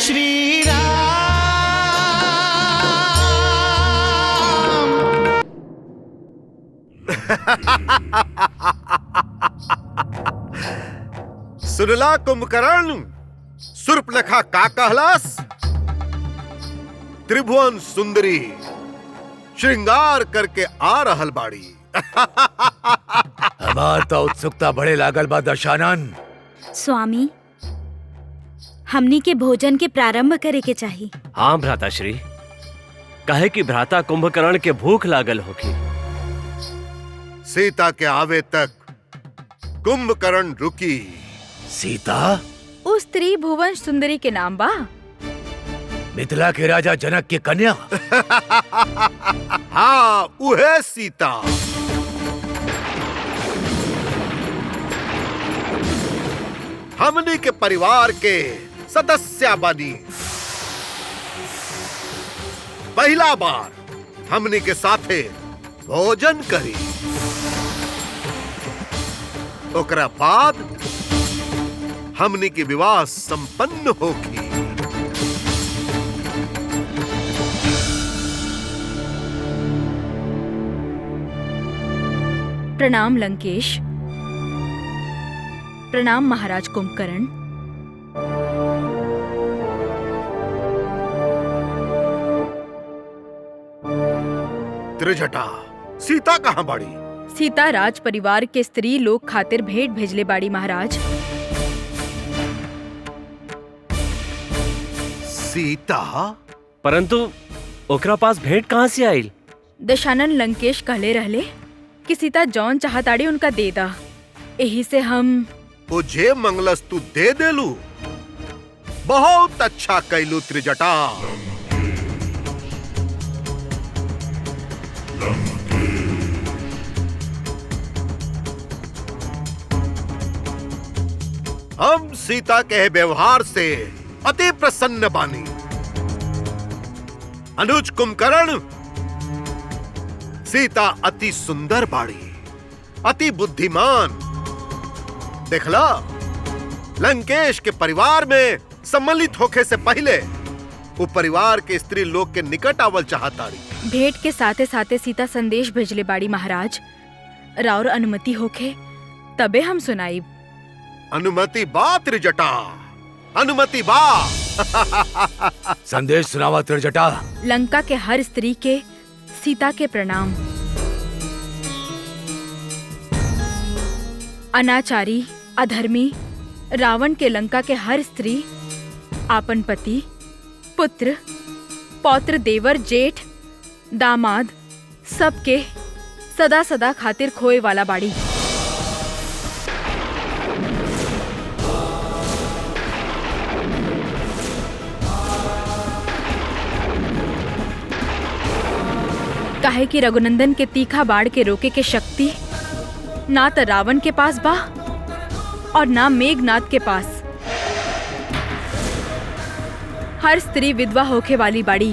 श्री राम। सुनला कुंभकर्ण, सुर्पनखा का कहलास? त्रिभुवन सुंदरी श्रृंगार करके आ रहल बाड़ी। हमार तो उत्सुकता बड़े लागल बा दशानन। स्वामी, हमनी के भोजन के प्रारंभ करे के चाही। हाँ भ्राताश्री, कहे कि भ्राता कुंभकर्ण के भूख लागल होगी। सीता के आवे तक कुंभकर्ण रुकी। सीता उस स्त्री भुवन सुंदरी के नाम बा? मिथिला के राजा जनक की कन्या। हाँ, उहे सीता। हमनी के परिवार के सदस्य बनी। पहला बार हमनी के साथे भोजन करी। ओकरा बाद हमनी के विवाह संपन्न होगी। प्रणाम लंकेश। प्रणाम महाराज कुंभकर्ण। त्रिजटा, सीता कहाँ बाड़ी? सीता राज परिवार के स्त्री लोग खातिर भेंट भेजले बाड़ी महाराज। सीता? परंतु ओकरा पास भेंट कहाँ से आयल? दशानन लंकेश कहले रहले कि सीता जौन चाहताड़ी उनका दे दा। यही से हम वो जे मंगलस तू दे देलू। बहुत अच्छा कैलू त्रिजटा। हम सीता के व्यवहार से अति प्रसन्न बानी। अनुज कुंभकर्ण, सीता अति सुंदर बाड़ी, अति बुद्धिमान। देखला, लंकेश के परिवार में सम्मिलित होके से पहले वो परिवार के स्त्री लोग के निकट आवल चाहताड़ी। भेंट के साथे साथे सीता संदेश भेजले बाड़ी महाराज। राउर अनुमति होखे तबे हम सुनाइब। अनुमति बा त्रिजटा, अनुमति बा। संदेश सुनावा त्रिजटा। लंका के हर स्त्री के सीता के प्रणाम। अनाचारी, अधर्मी रावण के लंका के हर स्त्री आपन पति, पुत्र, पौत्र, देवर, जेठ, दामाद सबके सदा सदा खातिर खोए वाला बाड़ी। काहे कि रघुनंदन के तीखा बाढ़ के रोके के शक्ति ना तो रावण के पास बा और ना मेघनाद के पास। हर स्त्री विधवा होके वाली बाड़ी।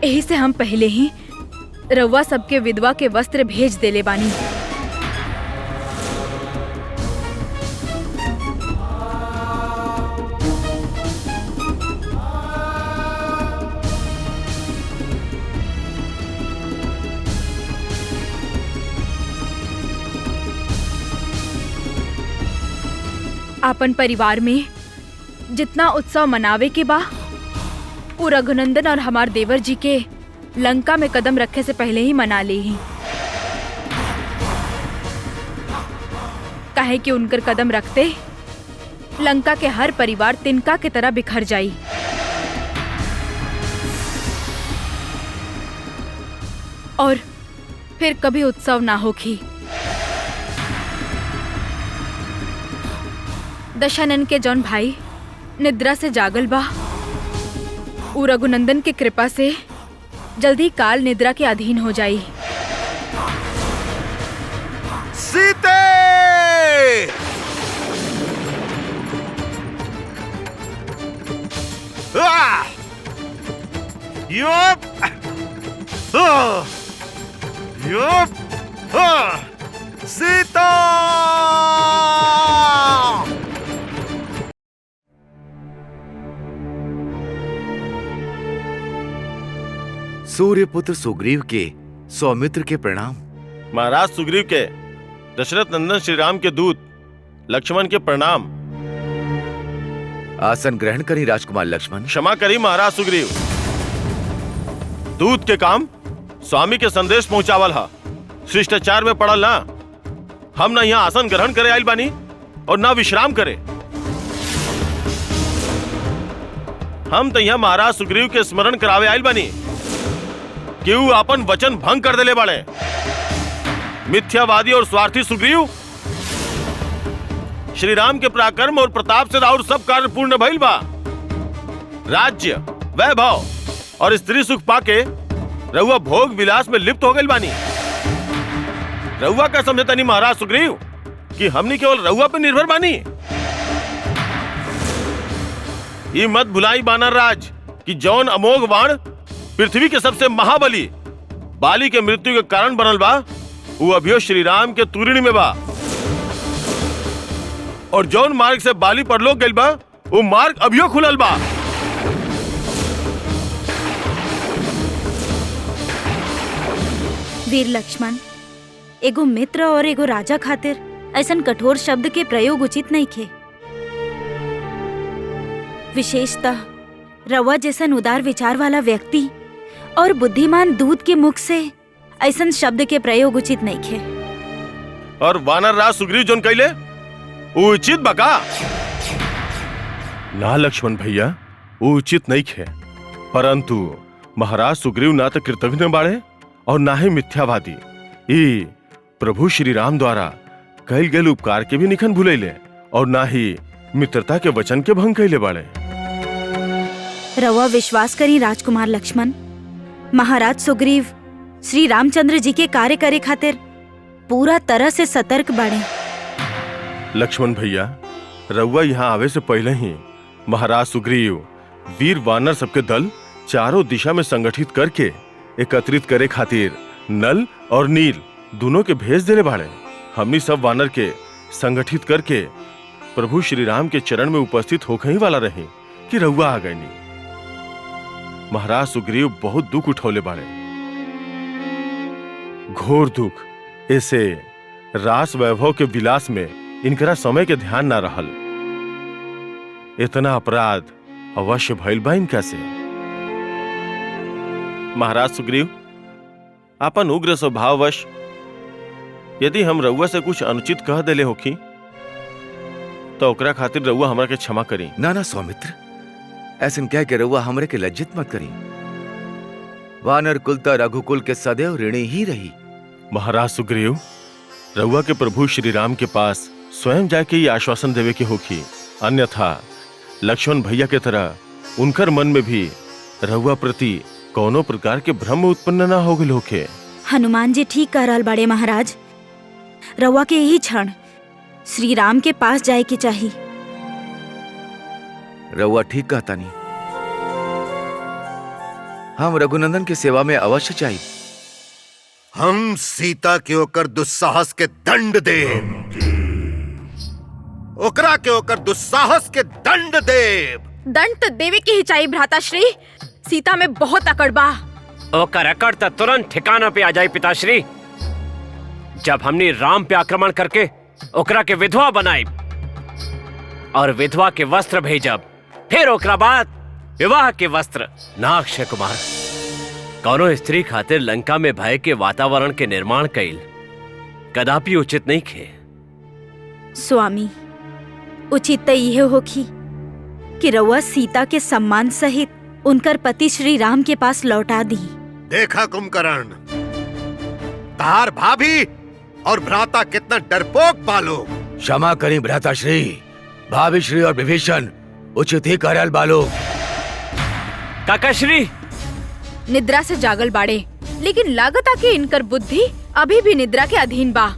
यही से हम पहले ही रउआ सबके विधवा के वस्त्र भेज देले बानी। आपन परिवार में जितना उत्सव मनावे के बा, वो रघुनंदन और हमार देवर जी के लंका में कदम रखे से पहले ही मना ले ही। काहे कि उनकर कदम रखते लंका के हर परिवार तिनका की तरह बिखर जाई। और फिर कभी उत्सव ना होगी। दशानन के जौन भाई निद्रा से जागल बा, उ रघुनंदन के कृपा से जल्दी काल निद्रा के अधीन हो जाई। सीते! युप! युप! सीता! सूर्य पुत्र सुग्रीव के सौमित्र के प्रणाम। महाराज सुग्रीव के दशरथ नंदन श्री राम के दूत लक्ष्मण के प्रणाम। आसन ग्रहण करी राजकुमार लक्ष्मण। क्षमा करी महाराज सुग्रीव। दूत के काम स्वामी के संदेश पहुंचावल हा, शिष्टाचार में पड़ल ना। हम ना यहाँ आसन ग्रहण करे आइल बानी और ना विश्राम करे। हम तो यहाँ महाराज सुग्रीव के स्मरण करावे आइल बानी कि वो अपन वचन भंग कर देले बाड़े। मिथ्यावादी और स्वार्थी सुग्रीव, श्री राम के पराक्रम और प्रताप से राउर सब कार्य पूर्ण भइल बा। राज्य, वैभव और स्त्री सुख पाके रउआ भोग विलास में लिप्त हो गइल बानी। रउआ का समझतानी महाराज सुग्रीव कि हमनी केवल रउआ पे निर्भर बानी। ये मत भुलाई बानर राज कि जौन अमोघ बाण पृथ्वी के सबसे महाबली बाली के मृत्यु के कारण बनल बा, वो अभियो श्री राम के तुरिणी में बा। और जौन मार्ग से बाली परलोक गइल बा, वो मार्ग अभियो खुलल बा। वीर लक्ष्मण, एगो मित्र और एगो राजा खातिर ऐसन कठोर शब्द के प्रयोग उचित नहीं खे। विशेषतः रवा जैसन उदार विचार वाला व्यक्ति और बुद्धिमान दूत के मुख से ऐसन शब्द के प्रयोग उचित नहीं खे। और वानर राज सुग्रीव जोन कैले वो उचित बका? ना लक्ष्मण भैया, वो उचित नहीं खे। परंतु महाराज सुग्रीव ना तो कृतज्ञ बाड़े और ना ही मिथ्यावादी। ई प्रभु श्री राम द्वारा कइल गेल उपकार के भी निखन भूलैले और ना ही मित्रता के वचन के भंग कैले बाड़े। रवा विश्वास करी राजकुमार लक्ष्मण, महाराज सुग्रीव श्री रामचंद्र जी के कार्य करे खातिर पूरा तरह से सतर्क बाड़े। लक्ष्मण भैया, रउआ यहाँ आवे से पहले ही महाराज सुग्रीव वीर वानर सबके दल चारों दिशा में संगठित करके एकत्रित करे खातिर नल और नील दोनों के भेज देले बाड़े। हमनी सब वानर के संगठित करके प्रभु श्री राम के चरण में उपस्थित होके ही वाला रहे कि रउआ आ गए। महाराज सुग्रीव बहुत दुख उठौले बाड़े, घोर दुख। ऐसे रास वैभव के विलास में इनकरा समय के ध्यान ना रहल। इतना अपराध अवश्य भइल बा इनका से। महाराज सुग्रीव, अपन उग्र स्वभाववश यदि हम रउआ से कुछ अनुचित कह देले होखी तो ओकरा खातिर रउआ हमरा के क्षमा करी। ना ना सौमित्र, ऐसन कह के रउआ हमरे के लज्जित मत करी। वानर कुलता रघुकुल के सदैव ऋणी ही रही। महाराज सुग्रीव, रउआ के प्रभु श्री राम के पास स्वयं जाके ये आश्वासन देवे के होखी, अन्यथा लक्ष्मण भैया के तरह उनकर मन में भी रउआ प्रति कोनो प्रकार के भ्रम उत्पन्न ना हो गइल होखे। हनुमान जी ठीक कह रहल बाड़े महाराज। रवा के यही क्षण श्री राम के पास जाए के चाहिए। रउआ ठीक कहता नहीं। हम रघुनंदन की सेवा में अवश्य चाहिए। हम सीता के ओकर दुस्साहस के दंड दे, ओकरा के ओकर दुस्साहस के दंड दे। दंड तो देवे के ही चाहिए भ्राताश्री। सीता में बहुत अकड़ बा। ओकर अकड़ तो तुरंत ठिकाना पे आ जाए पिताश्री। जब हमने राम पे आक्रमण करके ओकरा के विधवा बनाई और विधवा के वस्त्र भेजब, फिर ओकरा बाद विवाह के वस्त्र। ना अक्षय कुमार, कौनो स्त्री खातिर लंका में भय के वातावरण के निर्माण कइल कदापि उचित नहीं खे। स्वामी, उचित यह होखी कि रउआ सीता के सम्मान सहित उनकर पति श्री राम के पास लौटा दी। देखा कुंभकर्ण, तार भाभी और भ्राता कितना डरपोक बालो। क्षमा करी भ्राताश्री, भाभी श्री और विभीषण उचित ही करल बालो। काकाश्री, निद्रा से जागल बाड़े, लेकिन लागता कि इनकर बुद्धि अभी भी निद्रा के अधीन बा।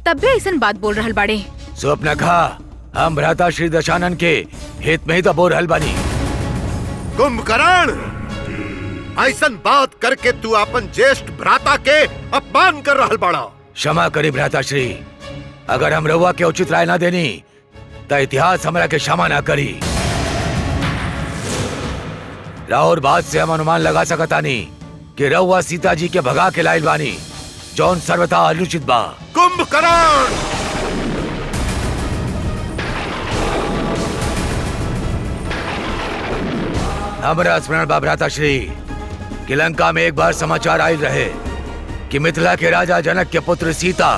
तब भी ऐसन बात बोल रहल बाड़े। स्वप्न खा, हम भ्राताश्री दशानन के हित में ही तो बोल रहल बानी। कुंभकर्ण, ऐसन बात करके तू अपन ज्येष्ठ भ्राता के अपमान कर रहल बड़ा। क्षमा करी भ्राताश्री, अगर हम रउआ के उचित राय ना देनी तो इतिहास हमरा के क्षमा ना करी। राउर बात से हम अनुमान लगा सकता नहीं कि रउआ सीता जी के भगा के लाइल बानी, जौन सर्वथा अनुचित बा। कुंभकर्ण, हमरा स्मरण बा भ्राताश्री कि लंका में एक बार समाचार आयल रहे कि मिथिला के राजा जनक के पुत्र सीता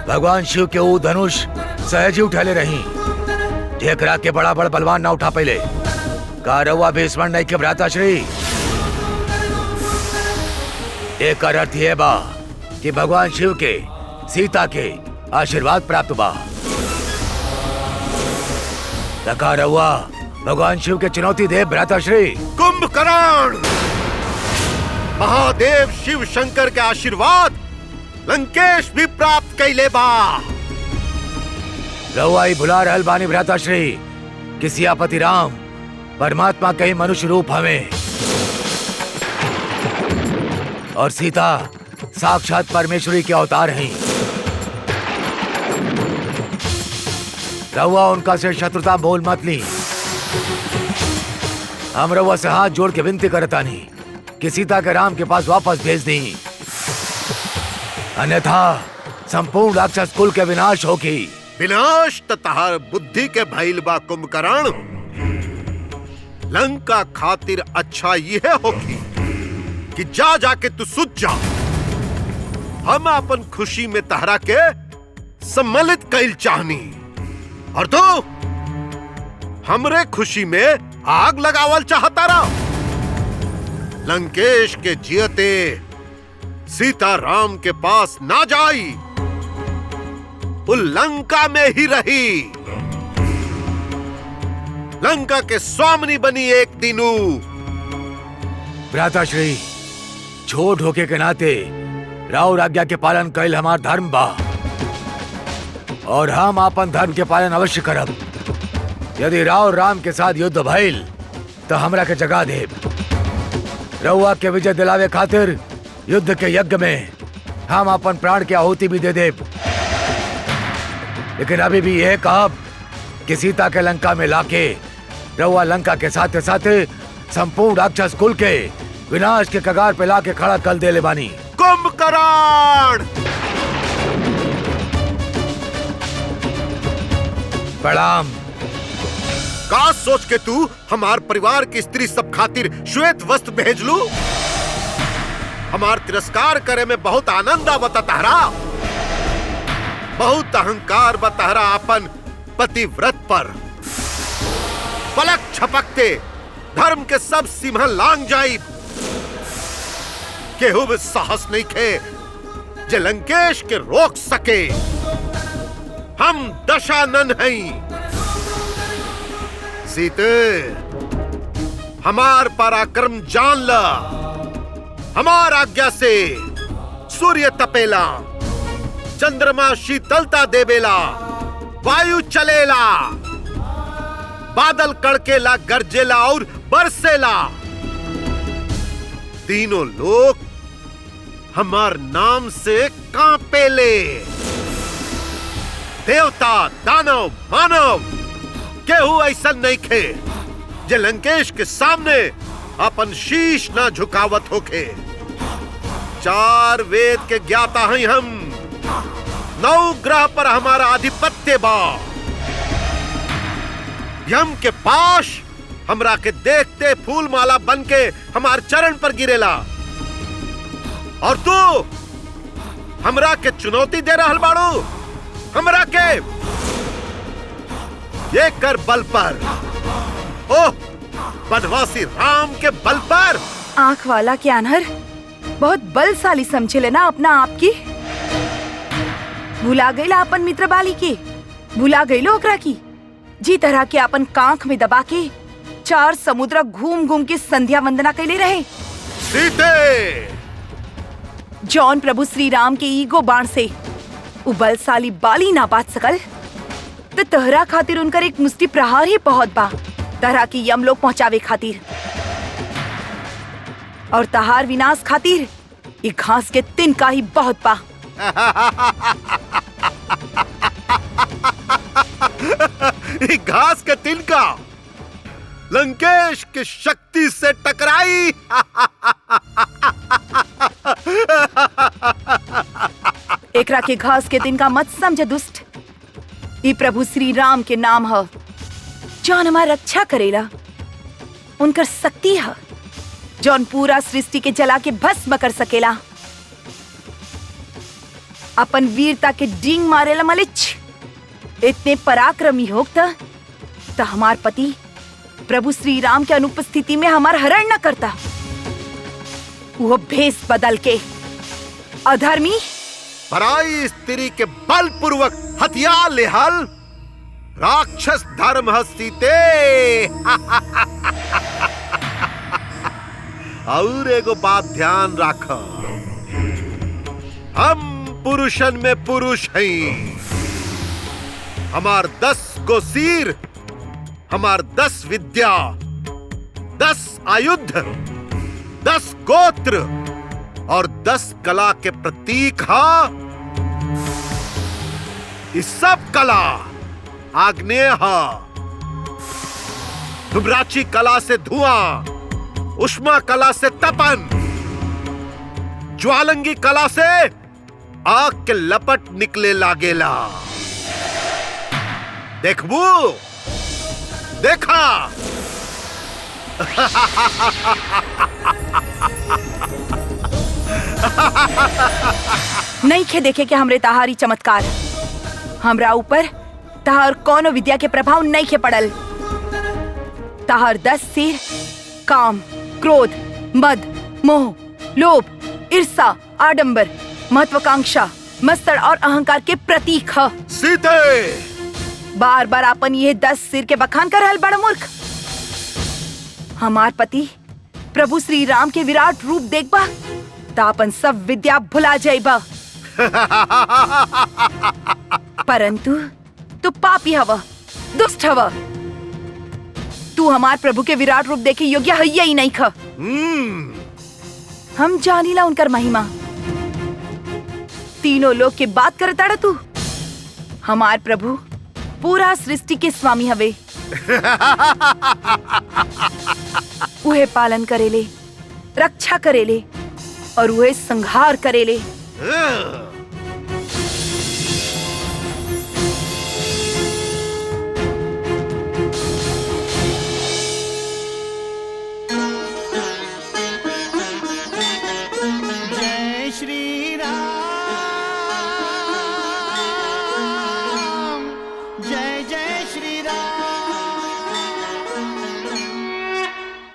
भगवान शिव के ऊ धनुष सहज ही उठैले रही, ठेकरा के बड़ा बड़ बलवान ना उठा पहिले। का रउआ भी स्मरण नहीं के भ्राताश्री? एक अर्थ ये बा कि भगवान शिव के सीता के आशीर्वाद प्राप्त बा। का रउआ भगवान शिव के चुनौती दे भ्राताश्री? कुंभकर्ण, महादेव शिव शंकर के आशीर्वाद लंकेश भी प्राप्त कैले बा। रउआ ही भुला रहल बानी भ्राताश्री कि सियापति राम परमात्मा के ही मनुष्य रूप हमें, और सीता साक्षात परमेश्वरी के अवतार हैं। रउआ उनका से शत्रुता मोल मत ली। हम रउआ से हाथ जोड़ के विनती करतानी कि सीता के राम के पास वापस भेज दी, अन्यथा संपूर्ण राक्षस कुल के विनाश होगी। विनाश तहार बुद्धि के भइल बा कुंभकर्ण। लंका खातिर अच्छा यह होगी कि जा जाके तू सुझ जा। हम अपन खुशी में तहरा के सम्मिलित कैल चाहनी, और तू हमरे खुशी में आग लगावल चाहता रहा। लंकेश के जियते सीता राम के पास ना जाई, वो लंका में ही रही। लंका के स्वामिनी बनी एक दिनू। भ्राताश्री, छोट होके के नाते राव आज्ञा के पालन कैल हमार धर्म बा, और हम अपन धर्म के पालन अवश्य करब। यदि राव राम के साथ युद्ध भइल तो हमरा के जगा देब। रउआ के विजय दिलावे खातिर युद्ध के यज्ञ में हम अपन प्राण की आहुति भी दे देब। लेकिन अभी भी यह कहब कि सीता के लंका में लाके रउआ लंका के साथ साथ संपूर्ण राक्षस कुल के विनाश के कगार पे लाके खड़ा कर दे ले बानी। कुंभकर्ण, प्रणाम। का सोच के तू हमार परिवार की स्त्री सब खातिर श्वेत वस्त्र भेज लू? हमार तिरस्कार करे में बहुत आनंद आवता तहरा। बहुत अहंकार बतहरा अपन पतिव्रत पर। पलक छपकते धर्म के सब सिंह लांग जाई। केहू भी साहस नहीं खे जे लंकेश के रोक सके। हम दशानन हैं। सीते, हमार पराक्रम जान ला। हमार आज्ञा से सूर्य तपेला, चंद्रमा शीतलता देवेला, वायु चलेला, बादल कड़केला, गरजेला और बरसेला। तीनों लोग हमार नाम से कांपेले। देवता, दानव, मानव केहू ऐसा नहीं खे जे लंकेश के सामने अपन शीश ना झुकावत होके। 4 वेद के ज्ञाता हैं हम। 9 ग्रह पर हमारा आधिपत्य बा। यम के पाश हमरा के देखते फूल माला बन के हमार चरण पर गिरेला, और तू हमरा के चुनौती दे रहल बाड़ू। हमरा के ये कर बल पर, ओह बनवासी राम के बल पर। आंख वाला के अनहर बहुत बलशाली समझे ना अपना आप की। भुला गईला अपन मित्र बाली की, भुला गईलो ओकरा की जी तरह के अपन कांख में दबा के 4 समुद्र घूम घूम के संध्या वंदना कैले रहे। सीते, जौन प्रभु श्री राम के ईगो बाण से उ बलशाली बाली ना बात सकल, तो तहरा खातिर उनकर एक मुष्टि प्रहार ही बहुत बा तरह की यमलोक पहुंचावे खातिर। और तहार विनाश खातिर ये घास के तिनका ही बहुत बा। ये घास के तिनका लंकेश की शक्ति से टकराई। एकरा के घास के दिन का मत समझ दुष्ट। ई प्रभु श्री राम के नाम है, जौन हमार रक्षा करेला। उनकर शक्ति है जौन पूरा सृष्टि के जला के भस्म कर सकेला। अपन वीरता के डींग मारेला मलिच। इतने पराक्रमी होता तो हमार पति प्रभु श्री राम के अनुपस्थिति में हमार हरण न करता। वो भेष बदल के अधर्मी पराई स्त्री के बलपूर्वक हथियार लेहल राक्षस धर्म हस्तीते। और एगो बात ध्यान राख, हम पुरुषन में पुरुष हैं। हमार 10 गो सिर, हमार 10 विद्या, 10 आयुध, 10 गोत्र और 10 कला के प्रतीक है। इस सब कला आग्नेय है। धुम्राची कला से धुआं, उष्मा कला से तपन, ज्वालंगी कला से आग के लपट निकले लागेला। देखबू, देखा। नहीं खे देखे कि हमरे तहारी चमत्कार। हमरा ऊपर तहार कौनो विद्या के प्रभाव नहीं खे पड़ल। तहार 10 सिर काम, क्रोध, मद, मोह, लोभ, ईर्षा, आडंबर, महत्वाकांक्षा, मत्सर और अहंकार के प्रतीक है। सीते बार बार अपन ये 10 सिर के बखान कर रहल बड़ा मूर्ख। हमार पति प्रभु श्री राम के विराट रूप देखबा तो अपन सब विद्या भुला जाइबा। परंतु तू पापी हवा, दुष्ट हवा। तू हमार प्रभु के विराट रूप देखे योग्य है ही नहीं खा। हम जानीला उनकर महिमा। तीनों लोग के बात करता तू। हमार प्रभु पूरा सृष्टि के स्वामी हवे। उहे पालन करेले, रक्षा करेले और उहे संहार करेले।